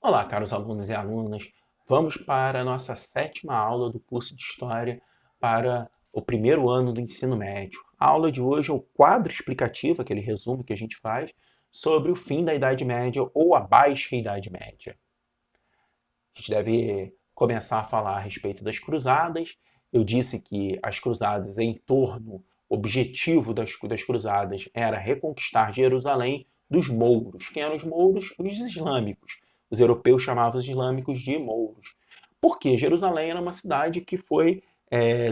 Olá, caros alunos e alunas. Vamos para a nossa 7ª aula do curso de História para o primeiro ano do ensino médio. A aula de hoje é o quadro explicativo, aquele resumo que a gente faz, sobre o fim da Idade Média ou a Baixa Idade Média. A gente deve começar a falar a respeito das cruzadas. Eu disse que as cruzadas o objetivo das cruzadas era reconquistar Jerusalém dos mouros. Quem eram os mouros? Os islâmicos. Os europeus chamavam os islâmicos de mouros. Porque Jerusalém era uma cidade que foi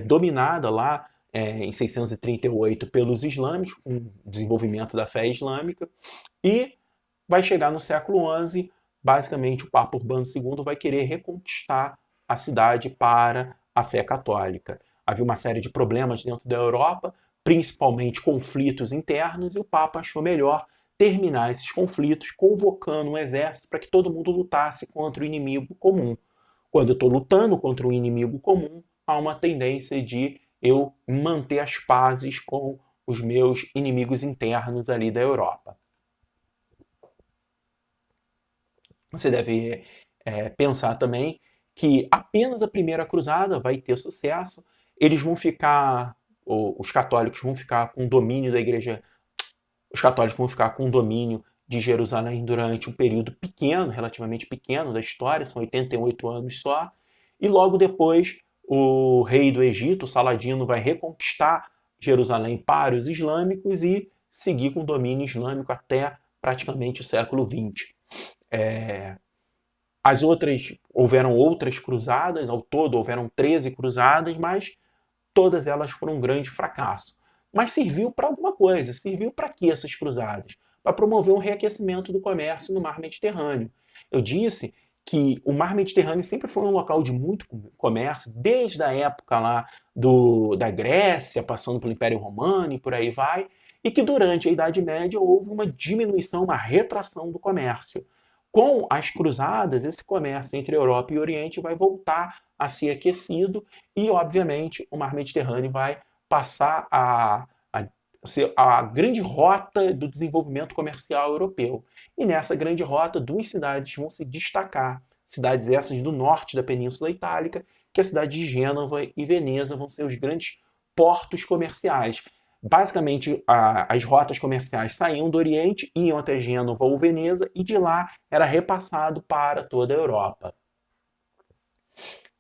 dominada lá em 638 pelos islâmicos, com o desenvolvimento da fé islâmica, e vai chegar no século XI, basicamente o Papa Urbano II vai querer reconquistar a cidade para a fé católica. Havia uma série de problemas dentro da Europa, principalmente conflitos internos, e o Papa achou melhor terminar esses conflitos convocando um exército para que todo mundo lutasse contra o inimigo comum. Quando eu estou lutando contra um inimigo comum, há uma tendência de eu manter as pazes com os meus inimigos internos ali da Europa. Você deve pensar também que apenas a primeira cruzada vai ter sucesso. Eles vão ficar, os católicos vão ficar com o domínio da igreja, os católicos vão ficar com o domínio de Jerusalém durante um período pequeno, relativamente pequeno da história, são 88 anos só, e logo depois o rei do Egito, Saladino, vai reconquistar Jerusalém para os islâmicos e seguir com o domínio islâmico até praticamente o século XX. Houveram outras cruzadas, ao todo houveram 13 cruzadas, mas todas elas foram um grande fracasso. Mas serviu para alguma coisa. Serviu para quê essas cruzadas? Para promover um reaquecimento do comércio no mar Mediterrâneo. Eu disse que o mar Mediterrâneo sempre foi um local de muito comércio, desde a época lá da Grécia, passando pelo Império Romano e por aí vai, e que durante a Idade Média houve uma diminuição, uma retração do comércio. Com as cruzadas, esse comércio entre Europa e Oriente vai voltar a ser aquecido e, obviamente, o mar Mediterrâneo vai passar a ser a grande rota do desenvolvimento comercial europeu. E nessa grande rota, duas cidades vão se destacar. Cidades essas do norte da Península Itálica, que a cidade de Gênova e Veneza vão ser os grandes portos comerciais. Basicamente, as rotas comerciais saíam do Oriente, iam até Gênova ou Veneza, e de lá era repassado para toda a Europa.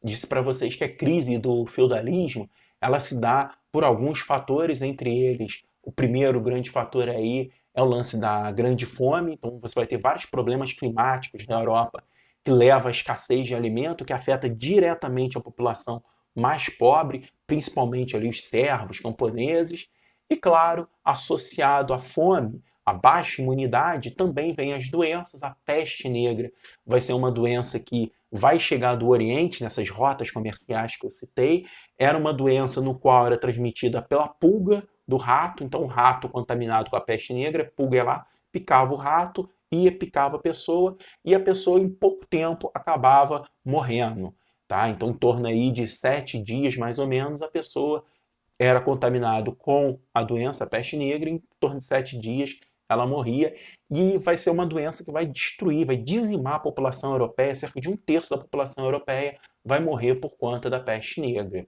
Disse para vocês que a crise do feudalismo ela se dá por alguns fatores, entre eles o primeiro grande fator aí é o lance da grande fome. Então você vai ter vários problemas climáticos na Europa que levam à escassez de alimento, que afeta diretamente a população mais pobre, principalmente ali os servos, camponeses. E claro, associado à fome, à baixa imunidade, também vem as doenças. A peste negra vai ser uma doença que vai chegar do Oriente, nessas rotas comerciais que eu citei. Era uma doença no qual era transmitida pela pulga do rato. Então o rato contaminado com a peste negra, a pulga ia lá, picava o rato, picava a pessoa, e a pessoa em pouco tempo acabava morrendo. Tá? Então em torno aí de 7 dias mais ou menos a pessoa era contaminado com a doença, a peste negra, em torno de 7 dias ela morria, e vai ser uma doença que vai destruir, vai dizimar a população europeia. Cerca de 1/3 da população europeia vai morrer por conta da peste negra.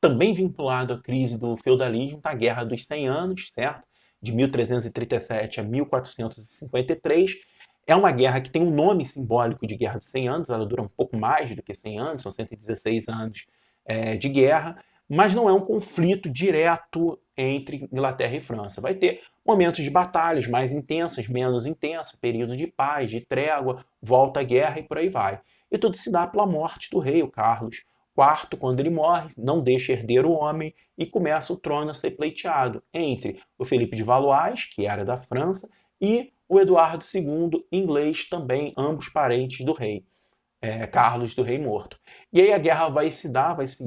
Também vinculado à crise do feudalismo está a Guerra dos 100 Anos, certo? De 1337 a 1453. É uma guerra que tem um nome simbólico de Guerra dos 100 Anos, ela dura um pouco mais do que 100 anos, são 116 anos de guerra, mas não é um conflito direto entre Inglaterra e França. Vai ter momentos de batalhas mais intensas, menos intensas, período de paz, de trégua, volta à guerra e por aí vai. E tudo se dá pela morte do rei, o Carlos IV. Quando ele morre, não deixa herdeiro o homem e começa o trono a ser pleiteado entre o Felipe de Valois, que era da França, e o Eduardo II, inglês também, ambos parentes do rei. Carlos, do Rei Morto. E aí a guerra vai se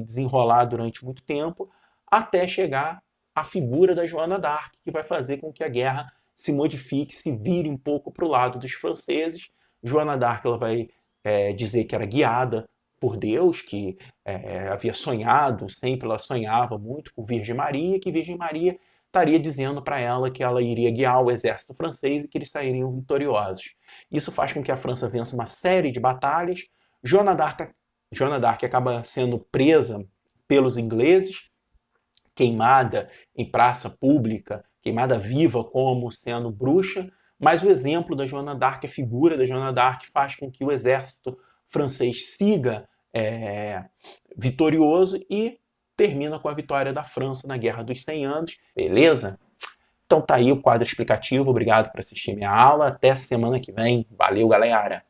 desenrolar durante muito tempo, até chegar a figura da Joana d'Arc, que vai fazer com que a guerra se modifique, se vire um pouco para o lado dos franceses. Joana d'Arc ela vai dizer que era guiada por Deus, que havia sonhado, sempre ela sonhava muito com Virgem Maria, que Virgem Maria estaria dizendo para ela que ela iria guiar o exército francês e que eles sairiam vitoriosos. Isso faz com que a França vença uma série de batalhas. Joana d'Arc acaba sendo presa pelos ingleses, queimada em praça pública, queimada viva como sendo bruxa, mas o exemplo da Joana d'Arc, a figura da Joana d'Arc, faz com que o exército francês siga vitorioso e termina com a vitória da França na Guerra dos 100 Anos. Beleza? Então tá aí o quadro explicativo. Obrigado por assistir minha aula. Até semana que vem. Valeu, galera!